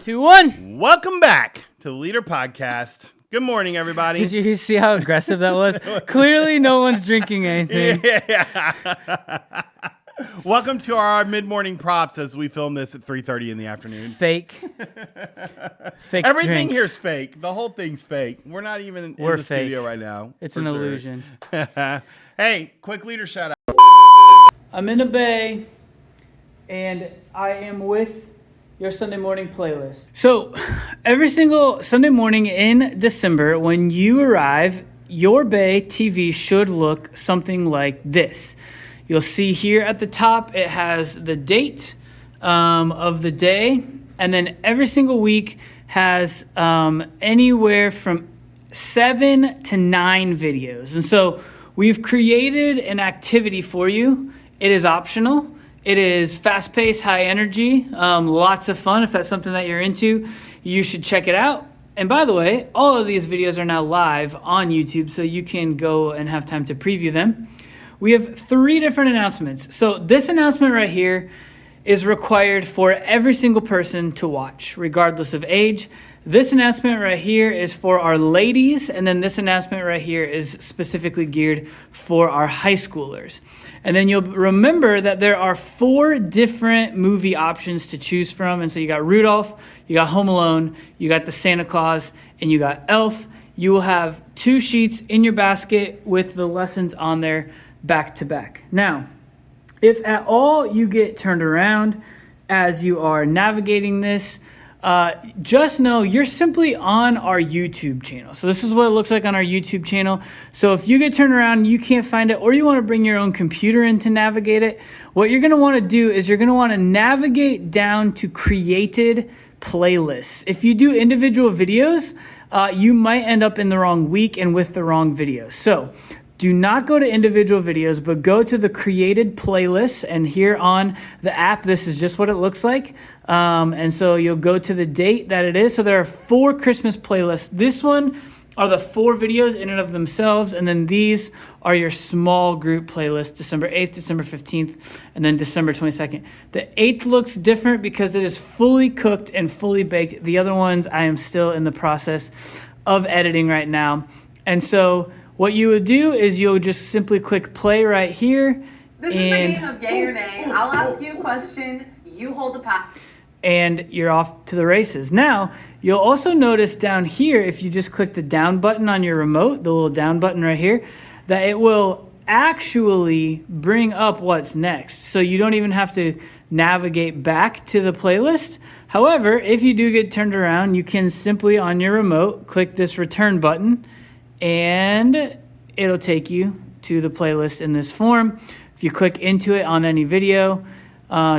2, 1. Welcome back to the Leader Podcast. Good morning, everybody. Did you see how aggressive that was? Clearly, no one's drinking anything. Yeah. Welcome to our mid-morning props as we film this at 3:30 in the afternoon. Fake Everything drinks. here's fake. The whole thing's fake. We're not even in the studio right now. It's an illusion. Hey, quick leader shout out. I'm in a bay, and I am with your Sunday morning playlist. So every single Sunday morning in December, when you arrive, your bay TV should look something like this. You'll see here at the top, it has the date of the day, and then every single week has anywhere from 7 to 9 videos. And so we've created an activity for you. It is optional. It is fast-paced, high energy, lots of fun. If that's something that you're into, you should check it out. And by the way, all of these videos are now live on YouTube, so you can go and have time to preview them. We have 3 different announcements. So this announcement right here is required for every single person to watch, regardless of age. This announcement right here is for our ladies, and then this announcement right here is specifically geared for our high schoolers. And then you'll remember that there are 4 different movie options to choose from. And so you got Rudolph, you got Home Alone, you got the Santa Claus, and you got Elf. You will have 2 sheets in your basket with the lessons on there back to back. Now, if at all you get turned around as you are navigating this, just know you're simply on our YouTube channel. So this is what it looks like on our YouTube channel. So if you get turned around, you can't find it, or you want to bring your own computer in to navigate it, what you're going to want to do is you're going to want to navigate down to created playlists. If you do individual videos, you might end up in the wrong week and with the wrong videos. So do not go to individual videos, but go to the created playlists. And here on the app, this is just what it looks like. And so you'll go to the date that it is. So there are 4 Christmas playlists. This one are the 4 videos in and of themselves. And then these are your small group playlists, December 8th, December 15th, and then December 22nd. The 8th looks different because it is fully cooked and fully baked. The other ones, I am still in the process of editing right now. And so what you would do is you'll just simply click play right here. This is the game of yay or nay. I'll ask you a question, you hold the pass. And you're off to the races. Now, you'll also notice down here, if you just click the down button on your remote, the little down button right here, that it will actually bring up what's next. So you don't even have to navigate back to the playlist. However, if you do get turned around, you can simply on your remote click this return button, and it'll take you to the playlist in this form. If you click into it on any video,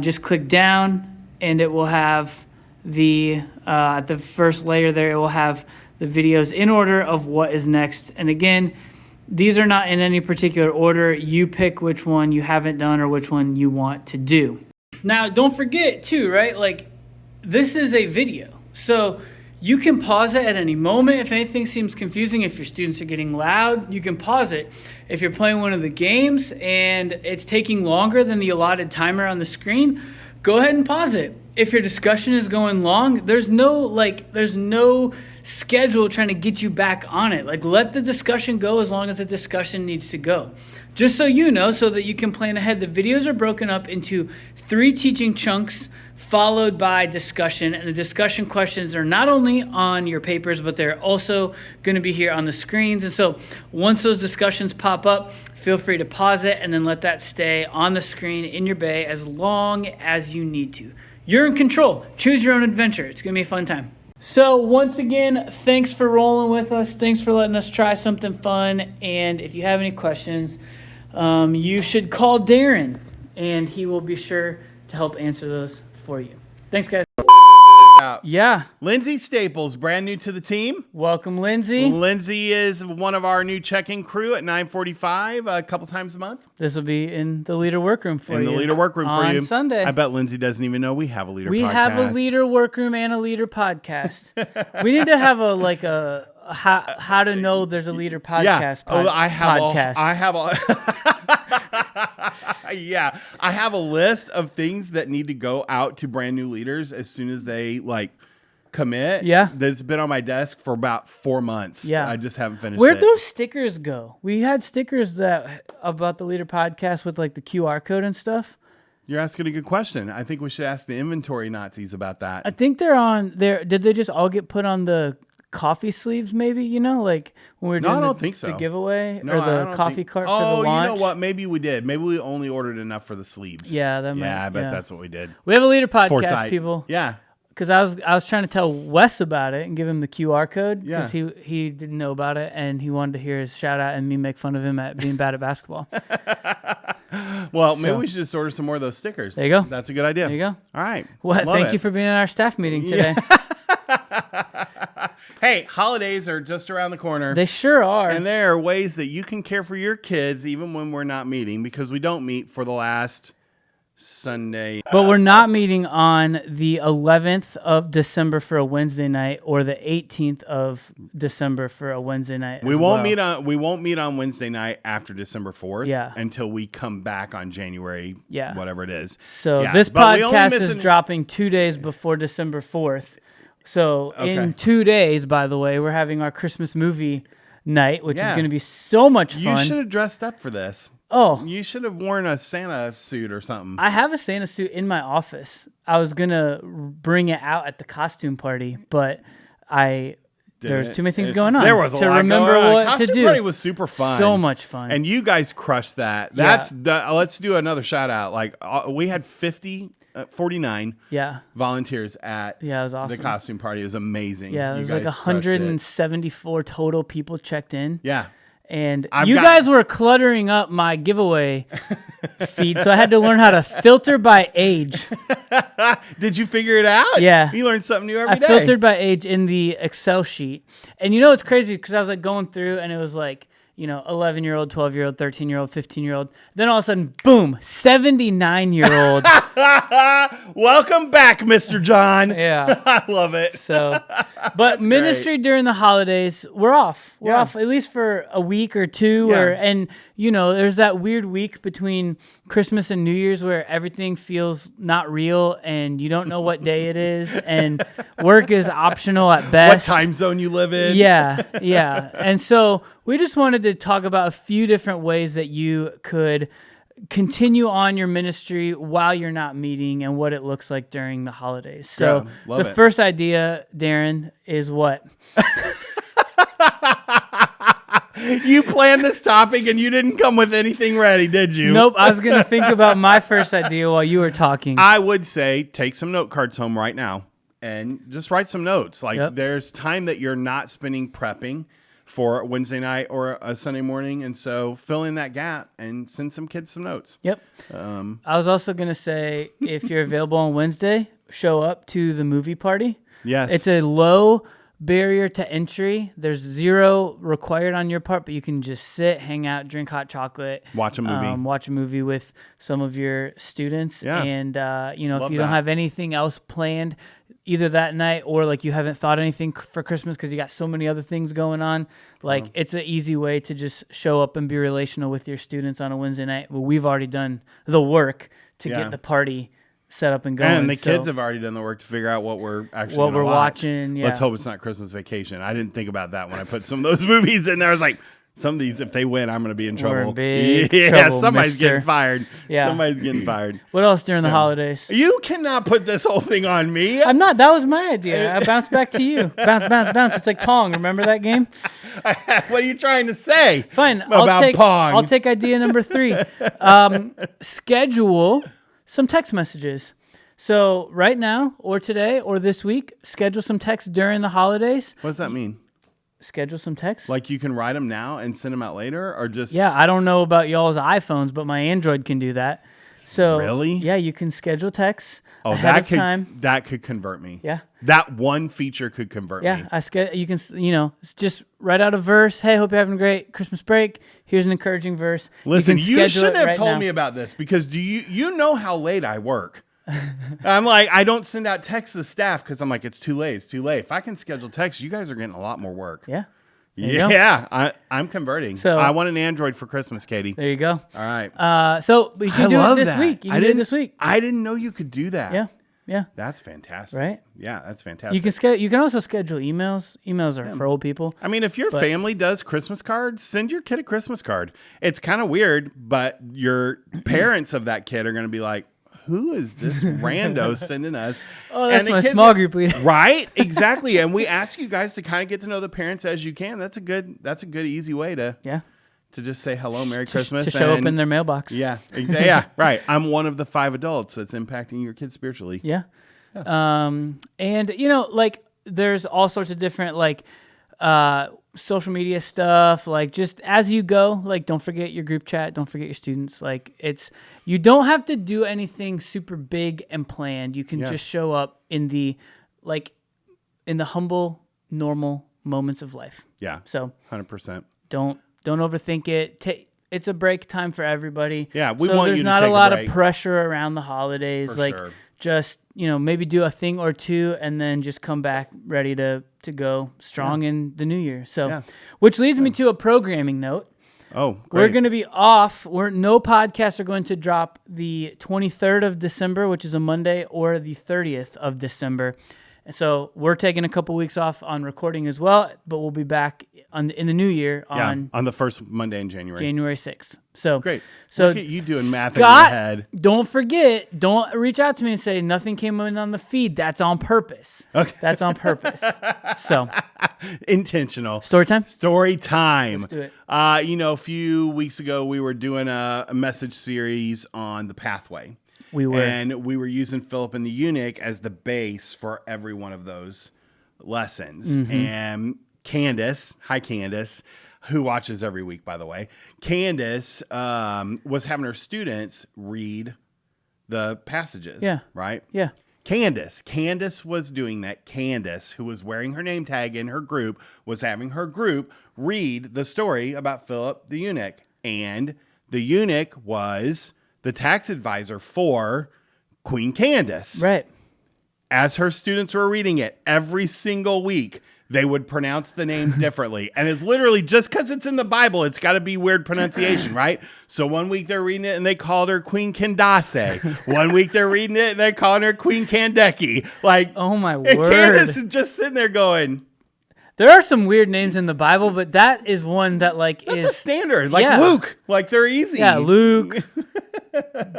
just click down, and it will have the at the first layer there, it will have the videos in order of what is next. And again, these are not in any particular order. You pick which one you haven't done or which one you want to do. Now, don't forget too, right? Like, this is a video. So you can pause it at any moment. If anything seems confusing, if your students are getting loud, you can pause it. If you're playing one of the games and it's taking longer than the allotted timer on the screen, go ahead and pause it. If your discussion is going long, there's no schedule trying to get you back on it. Like, let the discussion go as long as the discussion needs to go. Just so you know, so that you can plan ahead, the videos are broken up into 3 teaching chunks, followed by discussion. And the discussion questions are not only on your papers, but they're also going to be here on the screens. And so once those discussions pop up, feel free to pause it and then let that stay on the screen in your bay as long as you need to. You're in control. Choose your own adventure. It's going to be a fun time. So once again, thanks for rolling with us. Thanks for letting us try something fun. And if you have any questions, you should call Darren, and he will be sure to help answer those for you. Thanks, guys. Yeah. Lindsay Staples, brand new to the team. Welcome, Lindsay. Lindsay is one of our new check-in crew at 9:45 a couple times a month. This will be in the leader workroom for you. In the leader workroom for you. On Sunday. I bet Lindsay doesn't even know we have a leader podcast. We have a leader workroom and a leader podcast. We need to have a how to know there's a leader podcast. Yeah. I have a list of things that need to go out to brand new leaders as soon as they commit. Yeah. That's been on my desk for about 4 months. Yeah. I just haven't finished Where'd it. those stickers go? We had stickers that about the Leader podcast with like the QR code and stuff. You're asking a good question. I think we should ask the inventory Nazis about that. I think they're on there. Did they just all get put on the coffee sleeves? Maybe like when we were doing I don't think so. the giveaway No, or I the don't coffee think- cart for the launch. You know what? Maybe we did. Maybe we only ordered enough for the sleeves. Yeah, that might. I bet yeah. that's what we did. We have a Leader podcast, Foresight. people. Yeah. Because I was trying to tell Wes about it and give him the QR code because Yeah. he didn't know about it and he wanted to hear his shout out and me make fun of him at being bad at basketball. Well, maybe So- we should just order some more of those stickers. There you go. That's a good idea. There you go. All right. Well, Love thank it. you for being in our staff meeting today. Hey, holidays are just around the corner. They sure are. And there are ways that you can care for your kids even when we're not meeting, because we don't meet for the last Sunday. But we're not meeting on the 11th of December for a Wednesday night or the 18th of December for a Wednesday night. We won't meet on Wednesday night after December 4th. Yeah. Until we come back on January. Yeah. Whatever it is. So Yeah, this but we only podcast miss is dropping 2 days before December 4th. So in Okay. 2 days, by the way, we're having our Christmas movie night, which is Yeah. going to be so much You fun. should have dressed up for this. Oh, You should have worn a Santa suit or something. I have a Santa suit in my office. I was going to bring it out at the costume party, but there's too many things going on. There was a to lot remember going on. what Costume to do. party was super fun. So much fun. And you guys crushed that. Yeah. Let's do another shout out. Like we had 49 yeah. volunteers at Yeah, it was the awesome. costume party. It was amazing. Yeah, You there's like guys crushed it. 174 total people checked in. Yeah. And I've you got- guys were cluttering up my giveaway feed, so I had to learn how to filter by age. Did you figure it out? Yeah. You learn something new every I day. filtered by age in the Excel sheet. And you know what's crazy? Because I was like going through and it was like, 11-year-old, 12-year-old, 13-year-old, 15-year-old. Then all of a sudden, boom, 79-year-old. Welcome back, Mr. John. Yeah. I love it. So, but ministry during the holidays, we're off. We're Yeah. off at least for a week or two. Yeah. And there's that weird week between Christmas and New Year's where everything feels not real and you don't know what day it is and work is optional at What best. time zone you live in? Yeah, yeah. And so we just wanted to talk about a few different ways that you could continue on your ministry while you're not meeting and what it looks like during the holidays. So Yeah, love the it. first idea, Darren, is what? You planned this topic and you didn't come with anything ready, did you? Nope, I was going to think about my first idea while you were talking. I would say take some note cards home right now and just write some notes. Like Yep. there's time that you're not spending prepping for Wednesday night or a Sunday morning. And so fill in that gap and send some kids some notes. Yep. I was also going to say, if you're available on Wednesday, show up to the movie party. Yes. It's a low barrier to entry. There's zero required on your part, but you can just sit, hang out, drink hot chocolate, Watch a movie. watch a movie with some of your students. Yeah. And, if you Love don't that. have anything else planned either that night or like you haven't thought anything for Christmas because you got so many other things going on, like it's an easy way to just show up and be relational with your students on a Wednesday night. Well, we've already done the work to Yeah. get the party set up and going. And the So kids have already done the work to figure out what we're actually what gonna we're watch. watching. Yeah. Let's hope it's not Christmas Vacation. I didn't think about that when I put some of those movies in there. I was like, some of these, if they win, I'm going to be in We're in trouble. big yeah, trouble, somebody's mister. getting fired. Yeah. Somebody's getting fired. What else during the holidays? You cannot put this whole thing on me. I'm not. That was my idea. I bounce back to you. Bounce, bounce, bounce. It's like Pong. Remember that game? What are you trying to say? Fine. About Pong? I'll take idea number 3. Schedule some text messages. So right now or today or this week, schedule some text during the holidays. What does that mean? Schedule some text. Like you can write them now and send them out later, or just Yeah, I don't know about y'all's iPhones, but my Android can do that. So Really? Yeah, you can schedule texts Oh, ahead that of could time. that could convert me. Yeah. That one feature could convert me. Yeah, you can, it's just write out a verse. Hey, hope you're having a great Christmas break. Here's an encouraging verse. Listen, can you schedule shouldn't it have right told now. me about this because you know how late I work. I'm like, I don't send out texts to staff because I'm like, it's too late. It's too late. If I can schedule texts, you guys are getting a lot more work. Yeah. There you go. Yeah, I'm converting. So- I want an Android for Christmas, Katie. There you go. All right. So you can do it this week. You can do it this week. I didn't know you could do that. Yeah. Yeah. That's fantastic. Right? Yeah, that's fantastic. You can also schedule emails. Emails are for old people. I mean, if your family does Christmas cards, send your kid a Christmas card. It's kind of weird, but your parents of that kid are going to be like, who is this rando sending us? Oh, that's and my small group leader. Right? Exactly. And we ask you guys to kind of get to know the parents as you can. That's a good, easy way to just say hello, Merry Christmas. To show up in their mailbox. Yeah. Yeah. Right. I'm one of the 5 adults that's impacting your kids spiritually. Yeah. And like there's all sorts of different like social media stuff, like just as you go, like don't forget your group chat, don't forget your students. Like you don't have to do anything super big and planned. You can just show up in the humble, normal moments of life. Yeah. So 100%. Don't overthink it. It's a break time for everybody. Yeah, we so want there's you to not take a lot break. of pressure around the holidays. For like sure. just maybe do a thing or two and then just come back ready to go strong in the new year. So, which leads me to a programming note. Oh, great. We're going to be off. No podcasts are going to drop the 23rd of December, which is a Monday, or the 30th of December. So we're taking a couple weeks off on recording as well, but we'll be back in the new year on the first Monday in January. January 6th. So great. So look at you doing math Scott, in your head. Don't forget, don't reach out to me and say nothing came in on the feed. That's on purpose. Okay. That's on purpose. So intentional. Story time? Story time. Let's do it. A few weeks ago we were doing a message series on the pathway. We were. And we were using Philip and the Eunuch as the base for every one of those lessons. Mm-hmm. And Candace, hi Candace, who watches every week, by the way. Candace was having her students read the passages. Yeah. Right? Yeah. Candace was doing that. Candace, who was wearing her name tag in her group, was having her group read the story about Philip the Eunuch. And the eunuch was the tax advisor for Queen Candace. Right. As her students were reading it every single week, they would pronounce the name differently. And it's literally just because it's in the Bible, it's got to be weird pronunciation, right? So one week they're reading it and they called her Queen Candace. One week they're reading it and they're calling her Queen Kandeki. Like, oh my and word. Candace is just sitting there going, there are some weird names in the Bible, but that is one that that's a standard. Like yeah. Luke. Like they're easy. Yeah, Luke,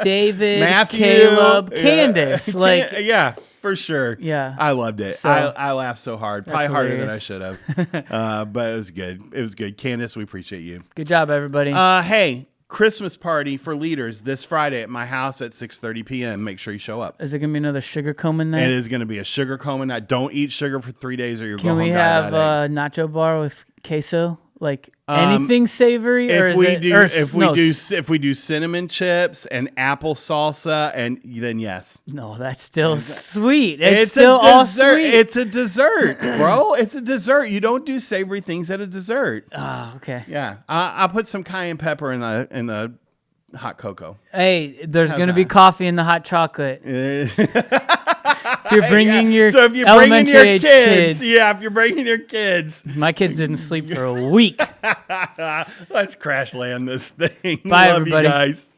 David, Matthew, Caleb, Candace. Like, yeah, for sure. Yeah. I loved it. So, I laughed so hard. Probably harder than I hilarious. should have. But it was good. It was good. Candace, we appreciate you. good job, everybody. Hey, Christmas party for leaders this Friday at my house at 6:30 p.m. Make sure you show up. Is it going to be another sugar combing night? It is going to be a sugar coma night. Don't eat sugar for 3 days or you'll go Can home we have diabetic. a nacho bar with queso? Like anything savory? Or If we do cinnamon chips and apple salsa, and then yes. No, that's still sweet. It's still a all dessert. sweet. It's a dessert, bro. It's a dessert. You don't do savory things at a dessert. Ah, okay. Yeah, I'll put some cayenne pepper in the hot cocoa. Hey, there's How's going to be that? coffee in the hot chocolate. If you're bringing your so if you're elementary bringing your age kids, kids. yeah, if you're bringing your kids, My kids didn't sleep for a week. let's crash land this thing. Bye, Love everybody. you guys.